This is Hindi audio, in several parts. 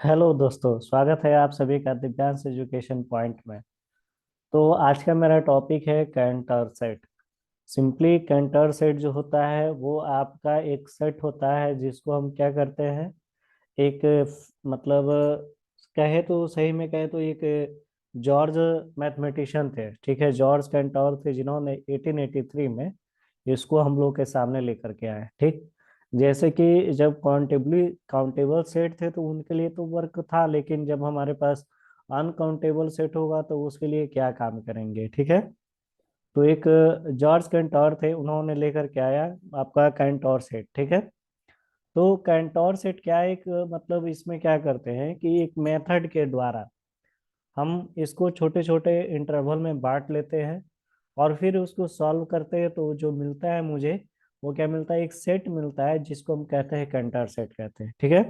हेलो दोस्तों, स्वागत है आप सभी का दिव्यांश एजुकेशन पॉइंट में। तो आज का मेरा टॉपिक है Cantor set. Simply Cantor set जो होता है वो आपका एक सेट होता है जिसको हम क्या करते हैं। एक मतलब कहे तो सही में कहे तो एक जॉर्ज मैथमेटिशियन थे, ठीक है, जॉर्ज कैंटर थे जिन्होंने 1883 में इसको हम लोग के सामने लेकर के आए, ठीक। जैसे कि जब काउंटेबल सेट थे तो उनके लिए तो वर्क था, लेकिन जब हमारे पास अनकाउंटेबल सेट होगा तो उसके लिए क्या काम करेंगे, ठीक है। तो एक जॉर्ज कैंटर थे, उन्होंने लेकर के आया आपका कैंटर सेट, ठीक है। तो कैंटोर सेट क्या है, एक मतलब इसमें क्या करते हैं कि एक मेथड के द्वारा हम इसको छोटे छोटे इंटरवल में बांट लेते हैं और फिर उसको सॉल्व करते हैं, तो जो मिलता है मुझे वो क्या मिलता है, एक सेट मिलता है जिसको हम कहते हैं कैंटर सेट कहते हैं, ठीक है।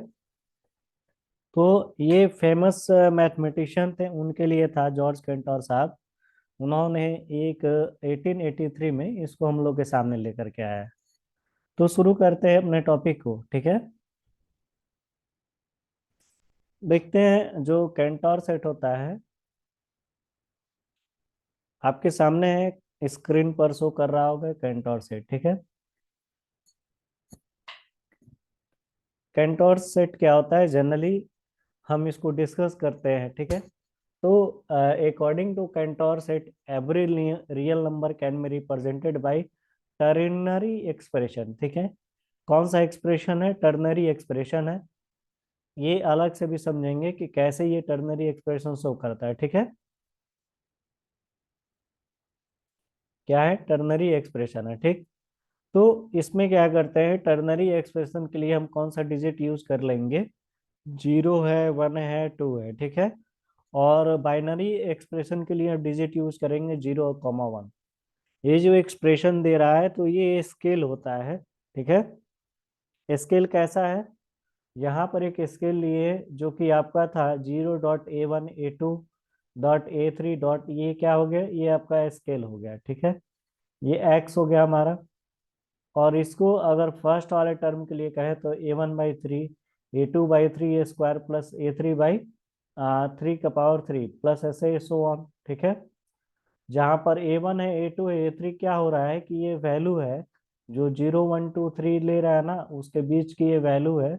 तो ये फेमस मैथमेटिशियन थे, उनके लिए था जॉर्ज कैंटर साहब। उन्होंने एक 1883 में इसको हम लोग के सामने लेकर के आया है। तो शुरू करते हैं अपने टॉपिक को, ठीक है। देखते हैं जो कैंटोर सेट होता है आपके सामने है, स्क्रीन पर शो कर रहा होगा कैंटोर सेट, ठीक है। कैंटोर सेट क्या होता है जनरली हम इसको डिस्कस करते हैं, ठीक है। तो according to Cantor set every real number can be represented by ternary expression, ठीक है। कौन सा एक्सप्रेशन है, टर्नरी एक्सप्रेशन है। ये अलग से भी समझेंगे कि कैसे ये टर्नरी एक्सप्रेशन शो करता है, ठीक है। क्या है, टर्नरी एक्सप्रेशन है, ठीक। तो इसमें क्या करते हैं, टर्नरी एक्सप्रेशन के लिए हम कौन सा डिजिट यूज कर लेंगे, जीरो है, वन है, टू है, ठीक है। और बाइनरी एक्सप्रेशन के लिए हम डिजिट यूज करेंगे जीरो और कॉमा वन। ये जो एक्सप्रेशन दे रहा है तो ये स्केल होता है, ठीक है। स्केल कैसा है, यहाँ पर एक स्केल लिए जो कि आपका था 0.A1 A2 .A3 ये क्या हो गया, ये आपका स्केल हो गया, ठीक है। ये एक्स हो गया हमारा। और इसको अगर फर्स्ट वाले टर्म के लिए कहे तो A1/3, A2/3 ए स्क्वायर प्लस A3/3 का पावर 3 प्लस ऐसे सो ऑन, ठीक है। जहाँ पर A1 है, A2 है, A3 क्या हो रहा है कि ये वैल्यू है जो 0 1 2 3 ले रहा है ना, उसके बीच की ये वैल्यू है।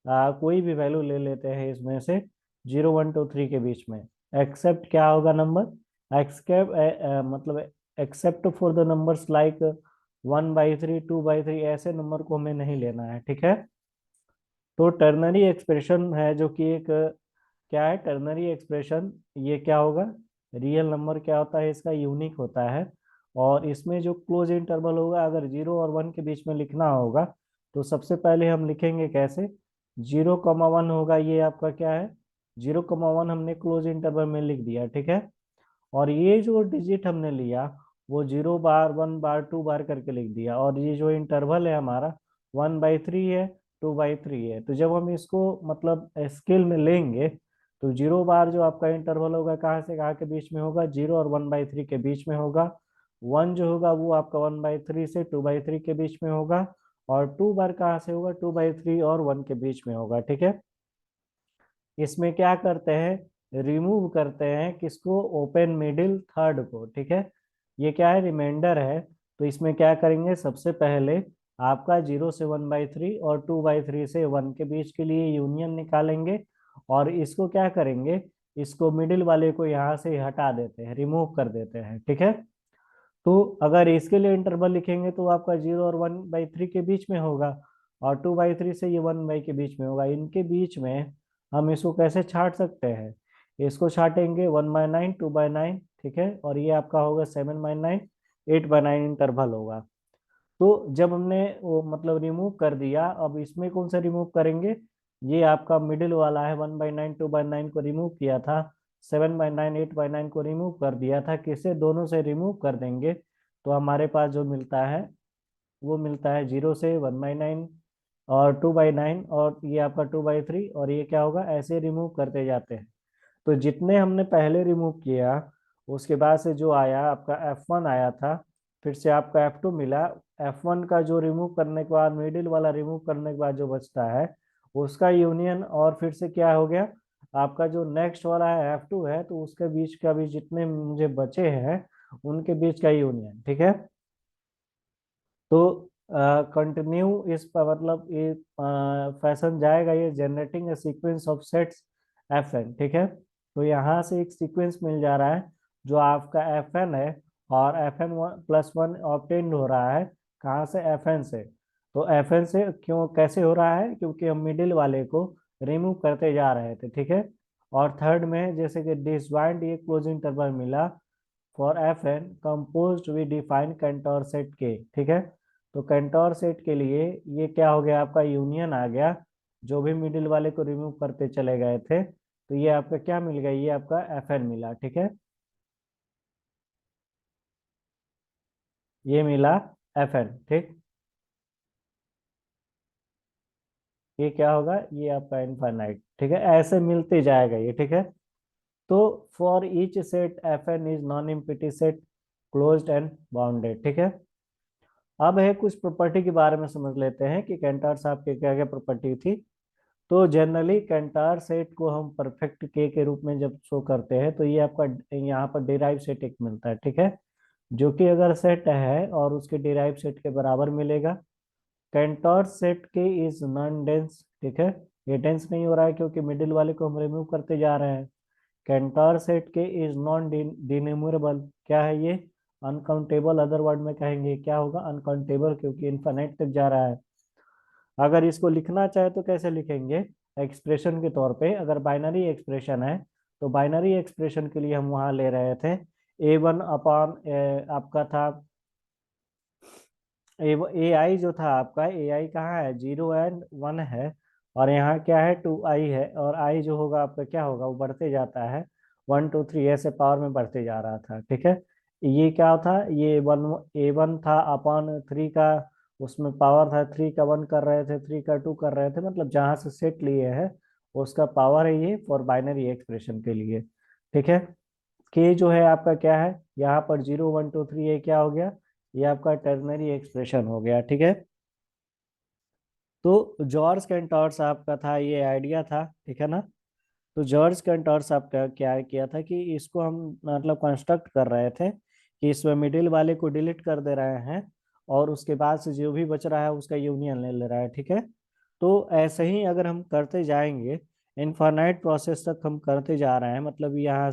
कोई भी वैल्यू ले लेते हैं इसमें से 0 1 2 3 के बीच में, एक्सेप्ट क्या होगा नंबर, एक्सकेप मतलब except for the numbers like 1/3 2/3, ऐसे नंबर को हमें नहीं लेना है, ठीक है। तो टर्नरी एक्सप्रेशन है जो कि एक क्या है, टर्नरी एक्सप्रेशन ये क्या होगा, रियल नंबर क्या होता है इसका, यूनिक होता है। और इसमें जो क्लोज इंटरवल होगा, अगर जीरो और वन के बीच में लिखना होगा तो सबसे पहले हम लिखेंगे कैसे, 0 1 होगा, ये आपका क्या है, 0 1 हमने क्लोज इंटरवल में लिख दिया, ठीक है। और ये जो डिजिट हमने लिया वो 0 बार 1 बार 2 बार करके लिख दिया, और ये जो इंटरवल है हमारा 1/3 है, 2/3 है। तो जब हम इसको मतलब स्केल में लेंगे तो 0 बार जो आपका इंटरवल होगा कहाँ से कहाँ के बीच में होगा, 0 और 1/3 के बीच में होगा। वन जो होगा वो आपका 1/3 से 2/3 के बीच में होगा। और 2 बार कहाँ से होगा, 2/3 और वन के बीच में होगा, ठीक है। इसमें क्या करते हैं, रिमूव करते हैं किसको, ओपन मिडिल थर्ड को, ठीक है। ये क्या है, रिमाइंडर है। तो इसमें क्या करेंगे, सबसे पहले आपका 0 से 1/3 और 2/3 से वन के बीच के लिए यूनियन निकालेंगे। और इसको क्या करेंगे, इसको मिडिल वाले को यहाँ से हटा देते हैं, रिमूव कर देते हैं, ठीक है। तो अगर इसके लिए इंटरवल लिखेंगे तो आपका 0 और 1/3 के बीच में होगा। और 2/3 से ये 1 के बीच में होगा, इनके बीच में हम इसको कैसे छाट सकते हैं, इसको छाटेंगे 1/9 2/9, ठीक है। और ये आपका होगा 7/9 8/9 इंटरवल होगा। तो जब हमने वो मतलब रिमूव कर दिया, अब इसमें कौन सा रिमूव करेंगे, ये आपका मिडिल वाला है, 1/9 2/9 को रिमूव किया था, 7/9 8/9 को रिमूव कर दिया था, किसे दोनों से रिमूव कर देंगे तो हमारे पास जो मिलता है वो मिलता है 0 से 1/9 और 2/9, और ये आपका 2/3, और ये क्या होगा, ऐसे रिमूव करते जाते हैं। तो जितने हमने पहले रिमूव किया उसके बाद से जो आया आपका F1 आया था, फिर से आपका F2 मिला। F1 का जो रिमूव करने के बाद, मिडिल वाला रिमूव करने के बाद जो बचता है उसका यूनियन, और फिर से क्या हो गया आपका जो नेक्स्ट वाला है F2 है, तो उसके बीच का भी जितने मुझे बचे हैं उनके बीच का यूनियन। ठीक है, तो कंटिन्यू इस पर मतलब ये फैशन जाएगा, ये generating A sequence of sets Fn। ठीक है, तो यहाँ से एक सीक्वेंस मिल जा रहा है जो आपका Fn है, और Fn+1 ऑब्टेन्ड हो रहा है कहाँ से, Fn से। तो Fn से क्यों, कैसे हो रहा है, क्योंकि हम मिडिल वाले को रिमूव करते जा रहे थे। ठीक है, और थर्ड में जैसे कि डिसजॉइंट ये क्लोज इंटरवल मिला for Fn composed we define Cantor set के। ठीक है, तो कैंटोर सेट के लिए ये क्या हो गया, आपका यूनियन आ गया, जो भी मिडिल वाले को रिमूव करते चले गए थे, तो ये आपका क्या मिल गया, ये आपका Fn मिला। ठीक है, ये मिला Fn। ठीक, ये क्या होगा, ये आपका इनफाइनाइट। ठीक है, ऐसे मिलते जाएगा ये। ठीक है, तो for each set Fn is non empty set closed end bounded. ठीक है, अब है कुछ प्रॉपर्टी के बारे में समझ लेते हैं कि कैंटार साहब की क्या क्या प्रॉपर्टी थी। तो जनरली कैंटार सेट को हम परफेक्ट के रूप में जब शो करते हैं, तो ये आपका यहाँ पर डिराइव सेट एक मिलता है। ठीक है, जो कि अगर सेट है और उसके डिराइव सेट के बराबर मिलेगा। कैंटोर सेट के इज नॉन डेंस। ठीक है, ये डेंस नहीं हो रहा है क्योंकि मिडिल वाले को हम रिमूव करते जा रहे हैं। कैंटोर सेट के इज नॉन डिन्यूमरेबल। क्या है ये, अनकाउंटेबल। अदर वर्ड में कहेंगे क्या होगा, अनकाउंटेबल, क्योंकि इनफाइनाइट तक जा रहा है। अगर इसको लिखना चाहे तो कैसे लिखेंगे, एक्सप्रेशन के तौर पे। अगर बाइनरी एक्सप्रेशन है तो बाइनरी एक्सप्रेशन के लिए हम वहां ले रहे थे A1 अपॉन आपका था ए आई जो था आपका, ए आई कहाँ है, 0 एंड 1 है, और यहाँ क्या है 2i है, और आई जो होगा आपका क्या होगा, वो बढ़ते जाता है 1 2 3 ऐसे पावर में बढ़ते जा रहा था। ठीक है, ये क्या था, ये A1 था अपॉन 3 का, उसमें पावर था 3 का 1 कर रहे थे, 3 का 2 कर रहे थे, मतलब जहां से सेट लिए है उसका पावर है ये फॉर बाइनरी एक्सप्रेशन के लिए। ठीक है, के जो है आपका क्या है, यहाँ पर 0 1 2 3 ये क्या हो गया, ये आपका टर्नरी एक्सप्रेशन हो गया। ठीक है, तो जॉर्ज कैंटोर साहब का था ये आइडिया था। ठीक है ना, तो जॉर्ज कैंटोर साहब का क्या किया था कि इसको हम मतलब कंस्ट्रक्ट कर रहे थे कि इसमें मिडिल वाले को डिलीट कर दे रहे हैं, और उसके बाद से जो भी बच रहा है उसका यूनियन ले ले रहा है। ठीक है, तो ऐसे ही अगर हम करते जाएंगे, इनफाइनाइट प्रोसेस तक हम करते जा रहे हैं, मतलब यहाँ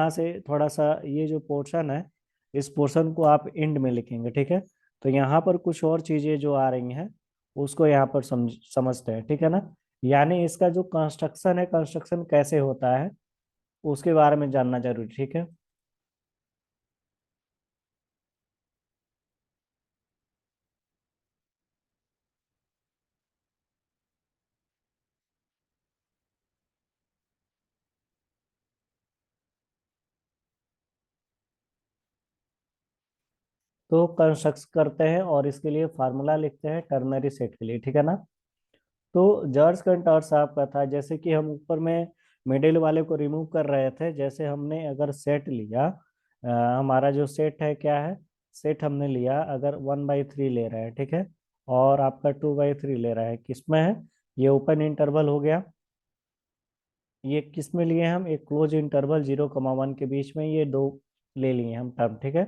से थोड़ा सा ये जो पोर्शन है, इस पोर्शन को आप एंड में लिखेंगे। ठीक है, तो यहाँ पर कुछ और चीजें जो आ रही हैं उसको यहाँ पर समझते हैं। ठीक है ना, यानी इसका जो कंस्ट्रक्शन है, कंस्ट्रक्शन कैसे होता है उसके बारे में जानना जरूरी। ठीक है, तो कंस्ट्रक्ट करते हैं और इसके लिए फार्मूला लिखते हैं टर्नरी सेट के लिए। ठीक है ना, तो जॉर्ज कंटोर साहब का था, जैसे कि हम ऊपर में मिडिल वाले को रिमूव कर रहे थे, जैसे हमने अगर सेट लिया, हमारा जो सेट है क्या है, सेट हमने लिया अगर 1/3 ले रहा है। ठीक है, और आपका 2/3 ले रहा है, किसमें है, ये ओपन इंटरवल हो गया। ये किस में लिए हम, एक क्लोज इंटरवल 0 1 के बीच में, ये दो ले लिए हम टर्म। ठीक है,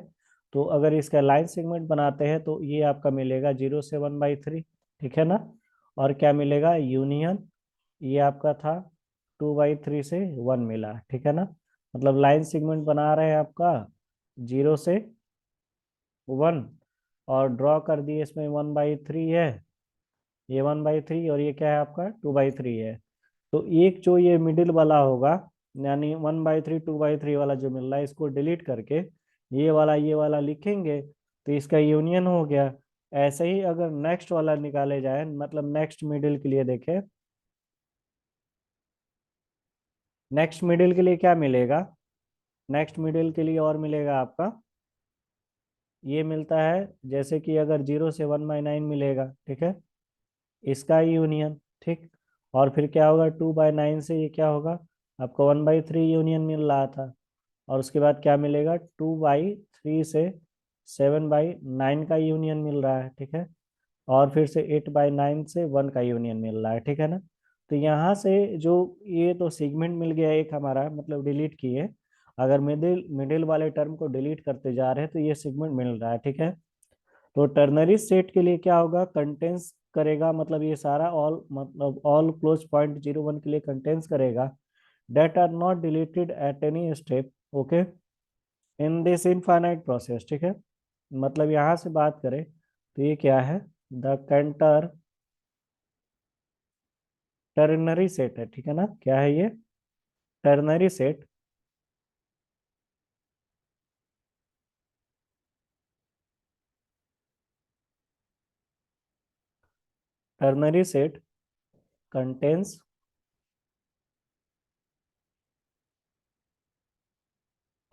तो अगर इसका लाइन सेगमेंट बनाते हैं तो ये आपका मिलेगा 0 से 1/3। ठीक है ना, और क्या मिलेगा, यूनियन, ये आपका था 2/3 से 1 मिला। ठीक है ना, मतलब लाइन सेगमेंट बना रहे हैं आपका 0 से 1, और ड्रॉ कर दिए, इसमें 1/3 है, ये 1/3, और ये क्या है आपका 2/3 है। तो एक जो ये मिडिल वाला होगा, यानी 1/3 2/3 वाला जो मिल रहा है, इसको डिलीट करके ये वाला लिखेंगे, तो इसका यूनियन हो गया। ऐसे ही अगर नेक्स्ट वाला निकाले जाए, मतलब नेक्स्ट मिडिल के लिए देखें, नेक्स्ट मिडिल के लिए क्या मिलेगा, नेक्स्ट मिडिल के लिए और मिलेगा आपका, ये मिलता है जैसे कि अगर 0 से 1/9 मिलेगा। ठीक है, इसका यूनियन। ठीक, और फिर क्या होगा 2/9 से ये क्या होगा, आपको 1/3 यूनियन मिल रहा था, और उसके बाद क्या मिलेगा 2/3 से 7/9 का यूनियन मिल रहा है। ठीक है, और फिर से 8/9 से 1 का यूनियन मिल रहा है, ठीक है ना। तो यहाँ से जो ये तो सेगमेंट मिल गया एक हमारा, मतलब डिलीट किए। अगर मिडिल मिडिल वाले टर्म को डिलीट करते जा रहे हैं तो ये सेगमेंट मिल रहा है, ठीक है। तो टर्नरी सेट के लिए क्या होगा, कंटेंस करेगा, मतलब ये सारा ऑल, मतलब ऑल क्लोज पॉइंट 0 1 के लिए कंटेंस करेगा, that are not deleted at any step, okay, in this infinite process, ठीक है। मतलब यहाँ से बात करें तो ये क्या है, द कंटर टर्नरी सेट है, ठीक है ना। क्या है ये, ternary set. Ternary set contains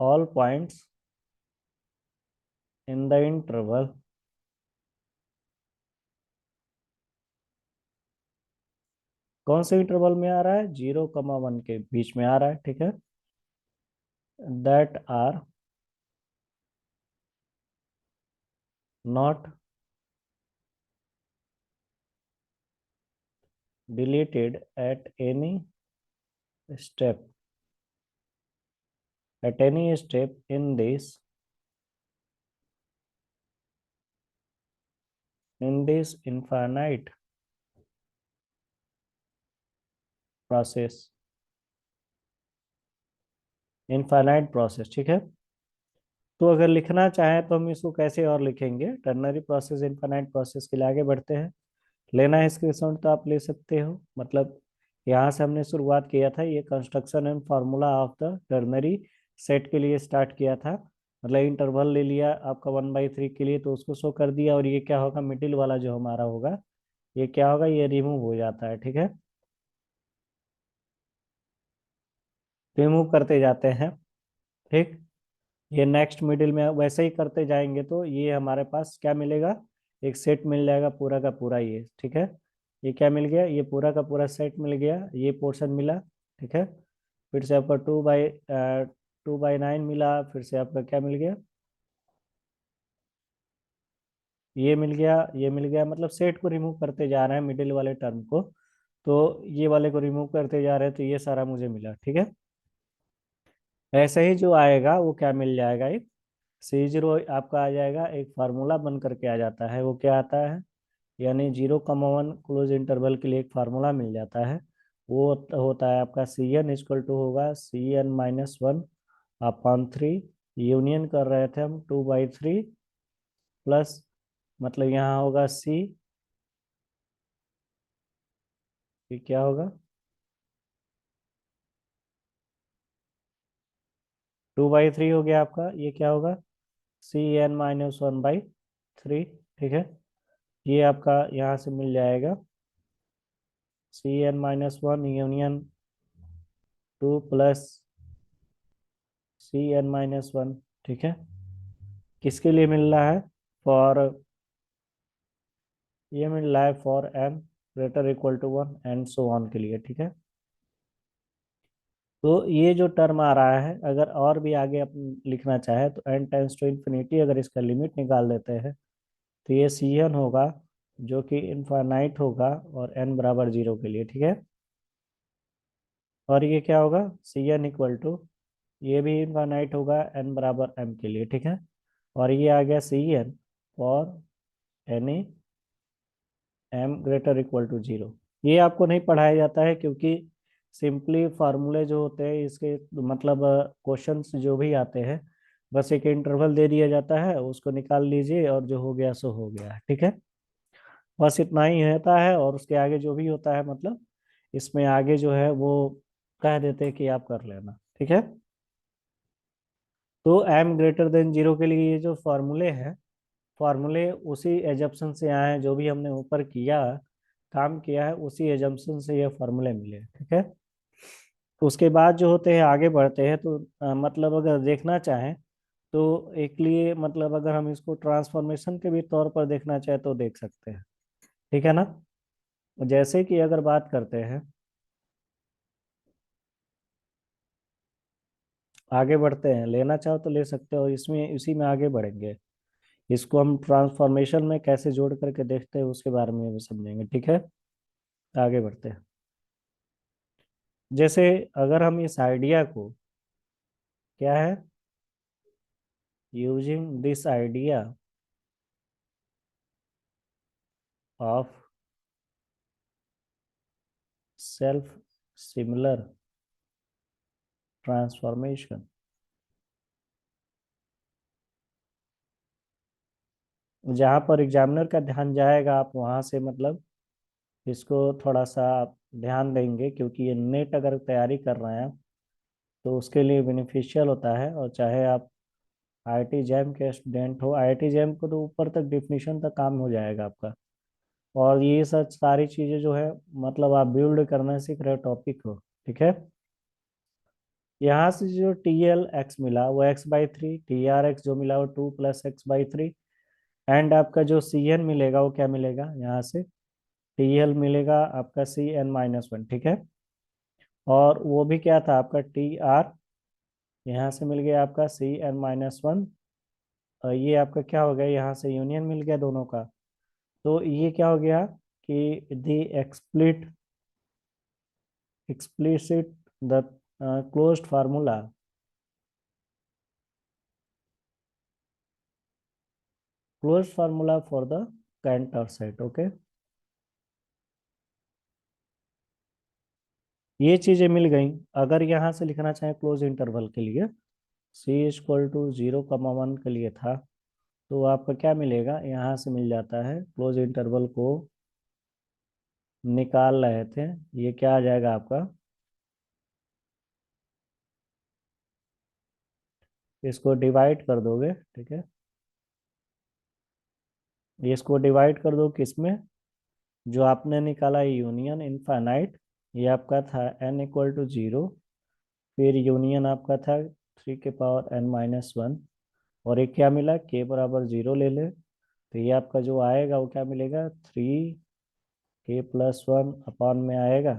all points in the interval कौन से इंटरवल में आ रहा है, 0, 1 के बीच में आ रहा है, ठीक है। that are not deleted at any step, in this infinite process, infinite process, ठीक है। तो अगर लिखना चाहें तो हम इसको कैसे और लिखेंगे, टर्नरी प्रोसेस इनफाइनाइट प्रोसेस के लिए आगे बढ़ते हैं। लेना है स्क्रीनशॉट तो आप ले सकते हो, मतलब यहाँ से हमने शुरुआत किया था, ये construction and formula of the ternary set के लिए स्टार्ट किया था। मतलब इंटरवल ले लिया आपका 1/3 के लिए, तो उसको शो कर दिया, और ये क्या होगा, मिडिल वाला जो हमारा होगा, ये क्या होगा, ये रिमूव हो जाता है, ठीक है। रिमूव करते जाते हैं, ठीक। ये नेक्स्ट मिडिल में वैसे ही करते जाएंगे तो ये हमारे पास क्या मिलेगा, एक सेट मिल जाएगा पूरा का पूरा, ये ठीक है। ये क्या मिल गया, ये पूरा का पूरा सेट मिल गया, ये पोर्शन मिला, ठीक है। फिर से आपका 2/9 मिला, फिर से आपका क्या मिल गया, ये मिल गया, ये मिल गया, मतलब सेट को रिमूव करते जा रहे हैं मिडिल वाले टर्म को। तो ये वाले को रिमूव करते जा रहे हैं, तो ये सारा मुझे मिला, ठीक है। ऐसे ही जो आएगा वो क्या मिल जाएगा, एक C0 आपका आ जाएगा, एक फार्मूला बन करके आ जाता है, वो क्या आता है, यानी 0, 1 क्लोज इंटरवल के लिए एक फार्मूला मिल जाता है। वो होता है आपका Cn होगा Cn-1/3, यूनियन कर रहे थे हम 2/3 प्लस, मतलब यहाँ होगा C, ये क्या होगा, 2/3 हो गया आपका, ये क्या होगा, Cn-1/3, ठीक है। ये आपका यहाँ से मिल जाएगा Cn-1 यूनियन 2 प्लस Cn-1, ठीक है। किसके लिए मिल रहा है, फॉर, ये मिल रहा है for n > 1 and so on के लिए, ठीक है। तो ये जो टर्म आ रहा है, अगर और भी आगे अपन लिखना चाहे तो n टेंस टू इन्फिनिटी, अगर इसका लिमिट निकाल देते हैं तो ये Cn होगा, जो कि इनफाइनाइट होगा और n = 0 के लिए, ठीक है। और ये क्या होगा, Cn = ये भी इनफाइनाइट होगा n = m के लिए, ठीक है। और ये आ गया Cn फॉर एनी m > 0। ये आपको नहीं पढ़ाया जाता है, क्योंकि सिंपली फार्मूले जो होते हैं इसके, मतलब क्वेश्चंस जो भी आते हैं, बस एक इंटरवल दे दिया जाता है, उसको निकाल लीजिए और जो हो गया सो हो गया, ठीक है। बस इतना ही होता है, और उसके आगे जो भी होता है, मतलब इसमें आगे जो है वो कह देते हैं कि आप कर लेना, ठीक है। तो m > 0 के लिए ये जो फार्मूले हैं, फार्मूले उसी एजम्पशन से आए हैं, जो भी हमने ऊपर किया, काम किया है, उसी एजम्पशन से ये फार्मूले मिले, ठीक है। तो उसके बाद जो होते हैं आगे बढ़ते हैं, तो मतलब अगर देखना चाहें तो एक लिए, मतलब अगर हम इसको ट्रांसफॉर्मेशन के भी तौर पर देखना चाहें तो देख सकते हैं, ठीक है ना। जैसे कि अगर बात करते हैं, आगे बढ़ते हैं, लेना चाहो तो ले सकते हो, इसमें इसी में आगे बढ़ेंगे। इसको हम ट्रांसफॉर्मेशन में कैसे जोड़ करके देखते हैं उसके बारे में भी समझेंगे, ठीक है। आगे बढ़ते हैं। जैसे अगर हम इस आइडिया को, क्या है, using this idea of self similar transformation, जहां पर एग्जामिनर का ध्यान जाएगा आप वहां से मतलब इसको थोड़ा सा आप ध्यान देंगे, क्योंकि ये नेट अगर तैयारी कर रहे हैं तो उसके लिए बेनिफिशियल होता है। और चाहे आप आईआईटी जैम के स्टूडेंट हो, आईआईटी जैम को तो ऊपर तक डिफिनीशन तक काम हो जाएगा आपका। और ये सब सारी चीजें जो है मतलब आप बिल्ड करना सीख रहे हो टॉपिक को, ठीक है। यहाँ से जो टी एल एक्स मिला वो x/3, टी आर एक्स जो मिला वो 2 + x/3, एंड आपका जो सी एन मिलेगा वो क्या मिलेगा, यहाँ से टी एल मिलेगा आपका CN-1, ठीक है। और वो भी क्या था आपका टी आर, यहाँ से मिल गया आपका CN-1। और ये आपका क्या हो गया, यहाँ से यूनियन मिल गया दोनों का। तो ये क्या हो गया कि the explicit the closed formula for the Cantor set, okay। ये चीजें मिल गई। अगर यहाँ से लिखना चाहे क्लोज इंटरवल के लिए, c = 0, 1 के लिए था, तो आपका क्या मिलेगा, यहाँ से मिल जाता है क्लोज इंटरवल को निकाल रहे थे, ये क्या आ जाएगा आपका, इसको डिवाइड कर दोगे, ठीक है। ये इसको डिवाइड कर दो किसमें, जो आपने निकाला यूनियन इनफाइनाइट, ये आपका था n = 0, फिर यूनियन आपका था 3 के पावर n-1, और एक क्या मिला k = 0 ले ले, तो ये आपका जो आएगा वो क्या मिलेगा 3k+1 में आएगा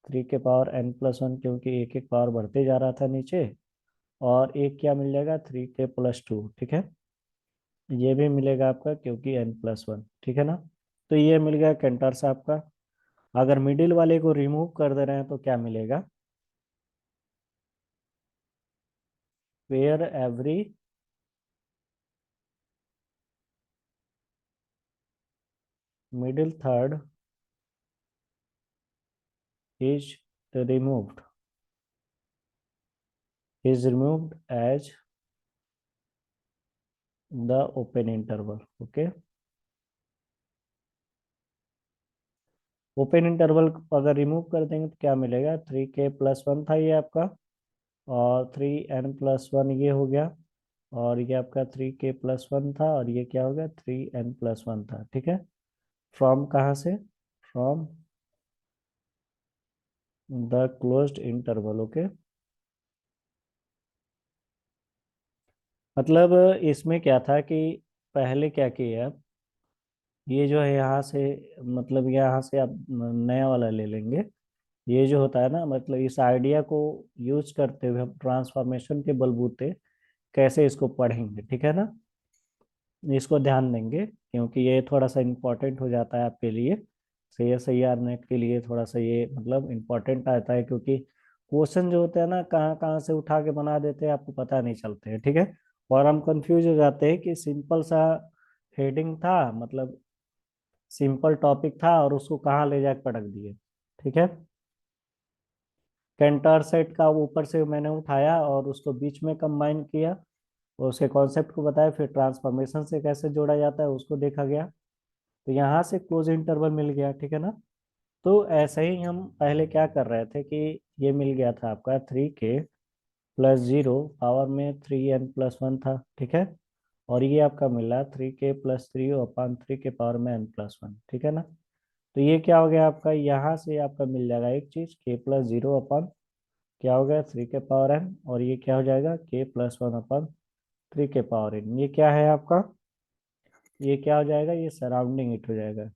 3 के पावर n+1, क्योंकि एक एक पावर बढ़ते जा रहा था नीचे। और एक क्या मिल जाएगा 3k+2, ठीक है। ये भी मिलेगा आपका क्योंकि n+1, ठीक है ना। तो ये मिल गया कैंटर से आपका। अगर मिडिल वाले को रिमूव कर दे रहे हैं तो क्या मिलेगा, where every middle third is removed as the open interval, okay। Open interval अगर रिमूव कर देंगे तो क्या मिलेगा, 3k+1 था ये आपका, और 3n+1 ये हो गया, और ये आपका 3k+1 था, और ये क्या हो गया 3n+1 था, ठीक है। फ्रॉम कहाँ से, from the closed interval, okay. मतलब इसमें क्या था कि पहले क्या किया, ये जो है यहाँ से मतलब यहाँ से आप नया वाला ले लेंगे। ये जो होता है ना मतलब इस आइडिया को यूज करते हुए हम ट्रांसफॉर्मेशन के बलबूते कैसे इसको पढ़ेंगे, ठीक है ना। इसको ध्यान देंगे क्योंकि ये थोड़ा सा इम्पोर्टेंट हो जाता है आपके लिए, CSIR नेट के लिए थोड़ा सा ये मतलब इम्पोर्टेंट आता है, क्योंकि क्वेश्चन जो होते हैं ना कहाँ कहाँ से उठा के बना देते हैं आपको पता नहीं चलते हैं, ठीक है। और हम कंफ्यूज हो जाते हैं कि सिंपल सा हेडिंग था, मतलब सिंपल टॉपिक था और उसको कहाँ ले जाकर पटक दिए, ठीक है। कैंटर सेट का ऊपर से मैंने उठाया और उसको बीच में कंबाइन किया, और उसके कॉन्सेप्ट को बताया, फिर ट्रांसफॉर्मेशन से कैसे जोड़ा जाता है उसको देखा गया। तो यहाँ से क्लोज इंटरवल मिल गया, ठीक है ना। तो ऐसे ही हम पहले क्या कर रहे थे कि ये मिल गया था आपका 3k+0 पावर में 3n+1 था, ठीक है। और ये आपका मिला 3k+3/3 के पावर में n+1, ठीक है ना। तो ये क्या हो गया आपका, यहाँ से आपका मिल जाएगा एक चीज k+0 क्या हो गया 3 के पावर n, और ये क्या हो जाएगा k+1/3 के पावर n। ये क्या है आपका, ये क्या हो जाएगा, ये सराउंडिंग इट हो जाएगा,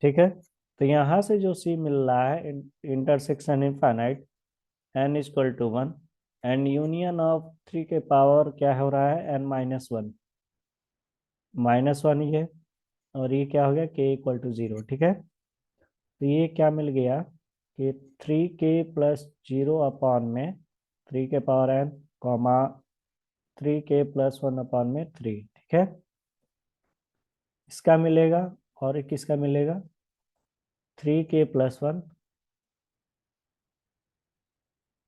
ठीक है। तो यहाँ से जो C मिल रहा है intersection infinite n = 1, and union of 3 के पावर क्या हो रहा है, n-1, -1 ये, और ये क्या हो गया k = 0, ठीक है। तो ये क्या मिल गया कि 3k + 0 अपॉन में 3 के power n, comma 3k + 1 upon में 3, ठीक है। इसका मिलेगा और एक किसका मिलेगा, 3k + 1,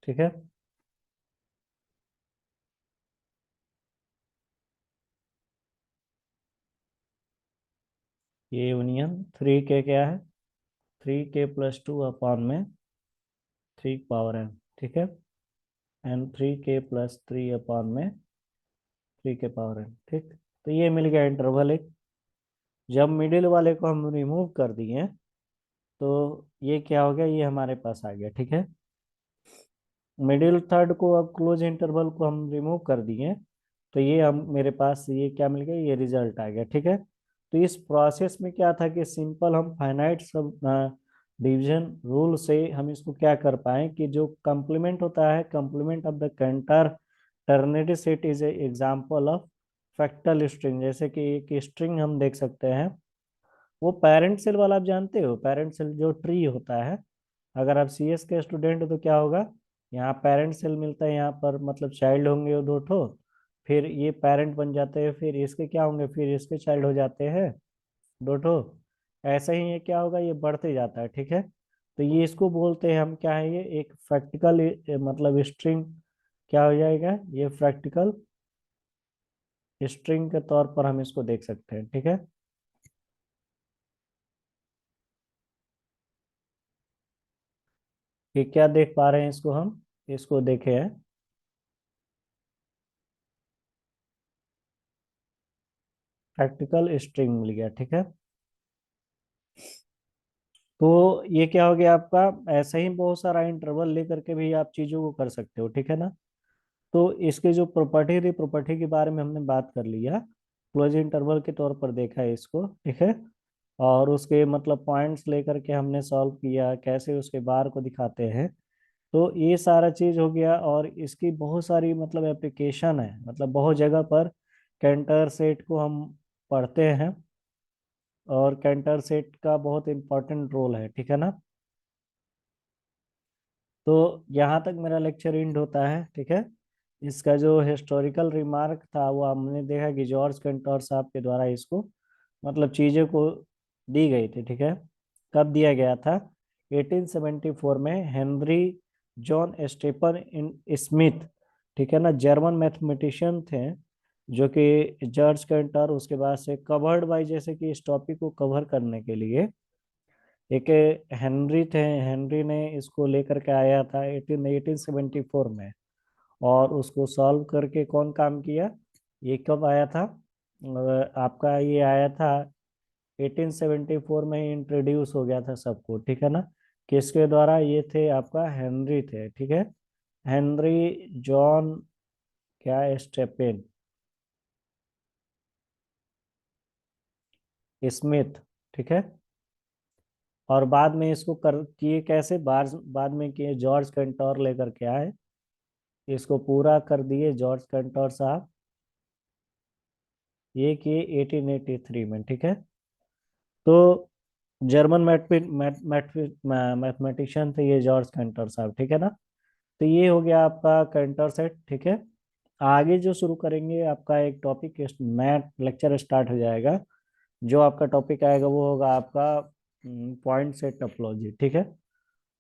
ठीक है। ये यूनियन 3k क्या है, 3k + 2 अपॉन में 3 के पावर n, ठीक है। एंड 3k + 3 अपॉन में 3 के पावर n, ठीक। तो ये मिल गया इंटरवल एक। जब मिडिल वाले को हम रिमूव कर दिए तो ये क्या हो गया, ये हमारे पास आ गया, ठीक है। मिडिल थर्ड को, अब क्लोज इंटरवल को हम रिमूव कर दिए तो ये हम, मेरे पास ये क्या मिल गया, ये रिजल्ट आ गया, ठीक है। तो इस प्रोसेस में क्या था कि सिंपल हम फाइनाइट सब डिवीजन रूल से हम इसको क्या कर पाए कि जो कंप्लीमेंट होता है, complement of the Cantor ternary set is a example of fractal string. जैसे कि एक स्ट्रिंग हम देख सकते हैं, वो पेरेंट सेल वाला आप जानते हो, पेरेंट सेल जो ट्री होता है, अगर आप सीएस के स्टूडेंट हो तो क्या होगा, यहाँ पेरेंट सेल मिलता है, यहाँ पर मतलब चाइल्ड होंगे वो 2 ठो, फिर ये पेरेंट बन जाते हैं, फिर इसके क्या होंगे, फिर इसके चाइल्ड हो जाते हैं 2 ठो। ऐसे ही ये क्या होगा, ये बढ़ते जाता है, ठीक है। तो ये इसको बोलते हैं हम, क्या है ये, एक प्रैक्टिकल मतलब स्ट्रिंग क्या हो जाएगा, ये प्रैक्टिकल स्ट्रिंग के तौर पर हम इसको देख सकते हैं, ठीक है। ये क्या देख पा रहे हैं इसको हम, इसको देखे हैं, प्रैक्टिकल स्ट्रिंग मिल गया, ठीक है। तो ये क्या हो गया आपका, ऐसे ही बहुत सारा इंटरवल लेकर के भी आप चीजों को कर सकते हो, ठीक है ना। तो इसके जो प्रॉपर्टी रही, प्रॉपर्टी के बारे में हमने बात कर लिया, क्लोज इंटरवल के तौर पर देखा है इसको, ठीक है। और उसके मतलब पॉइंट्स लेकर के हमने सॉल्व किया, कैसे उसके बार को दिखाते हैं। तो ये सारा चीज हो गया, और इसकी बहुत सारी मतलब एप्लीकेशन है, मतलब बहुत जगह पर कैंटर सेट को हम पढ़ते हैं, और कैंटर सेट का बहुत इंपॉर्टेंट रोल है, ठीक है ना। तो यहाँ तक मेरा लेक्चर एंड होता है, ठीक है। इसका जो हिस्टोरिकल रिमार्क था वो हमने देखा कि जॉर्ज कैंटोर साहब के द्वारा इसको मतलब चीज़ों को दी गई थी, ठीक है। कब दिया गया था, 1874 में हेनरी जॉन स्टेफन इन स्मिथ, ठीक है ना, जर्मन मैथमेटिशियन थे, जो कि जॉर्ज कैंटर उसके बाद से कवर्ड बाई, जैसे कि इस टॉपिक को कवर करने के लिए एक हेनरी थे, हेनरी ने इसको लेकर के आया था 1874 में, और उसको सॉल्व करके कौन काम किया, ये कब आया था, आपका ये आया था 1874 में इंट्रोड्यूस हो गया था सबको, ठीक है ना। किसके द्वारा, ये थे आपका हेनरी थे, ठीक है। हेनरी जॉन क्या स्टेपेन स्मिथ, ठीक है। और बाद में इसको कर किए कैसे, बाद में किए जॉर्ज कैंटोर लेकर के आए, इसको पूरा कर दिए जॉर्ज कैंटोर साहब, ये किए 1883 में, ठीक है। तो जर्मन मैथमेटिशियन थे ये जॉर्ज कैंटोर साहब, ठीक है ना। तो ये हो गया आपका कैंटोर सेट, ठीक है। आगे जो शुरू करेंगे आपका एक टॉपिक नया लेक्चर स्टार्ट हो जाएगा, जो आपका टॉपिक आएगा वो होगा आपका पॉइंट सेट टोपोलॉजी, ठीक है।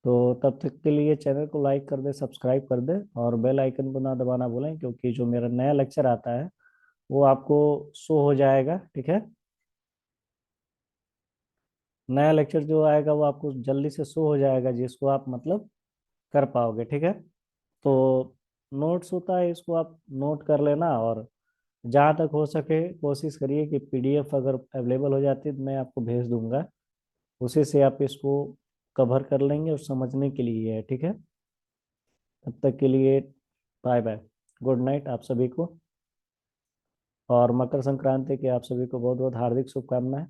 तो तब तक के लिए चैनल को लाइक कर दे, सब्सक्राइब कर दे, और बेल आइकन को ना दबाना भूलें, क्योंकि जो मेरा नया लेक्चर आता है वो आपको शो हो जाएगा, ठीक है। नया लेक्चर जो आएगा वो आपको जल्दी से शो हो जाएगा, जिसको आप मतलब कर पाओगे, ठीक है। तो नोट्स होता है, इसको आप नोट कर लेना, और जहाँ तक हो सके कोशिश करिए कि पीडीएफ अगर अवेलेबल हो जाती है तो मैं आपको भेज दूंगा, उसी से आप इसको कवर कर लेंगे, और समझने के लिए है, ठीक है। तब तक के लिए बाय बाय, गुड नाइट आप सभी को, और मकर संक्रांति की आप सभी को बहुत बहुत हार्दिक शुभकामनाएं।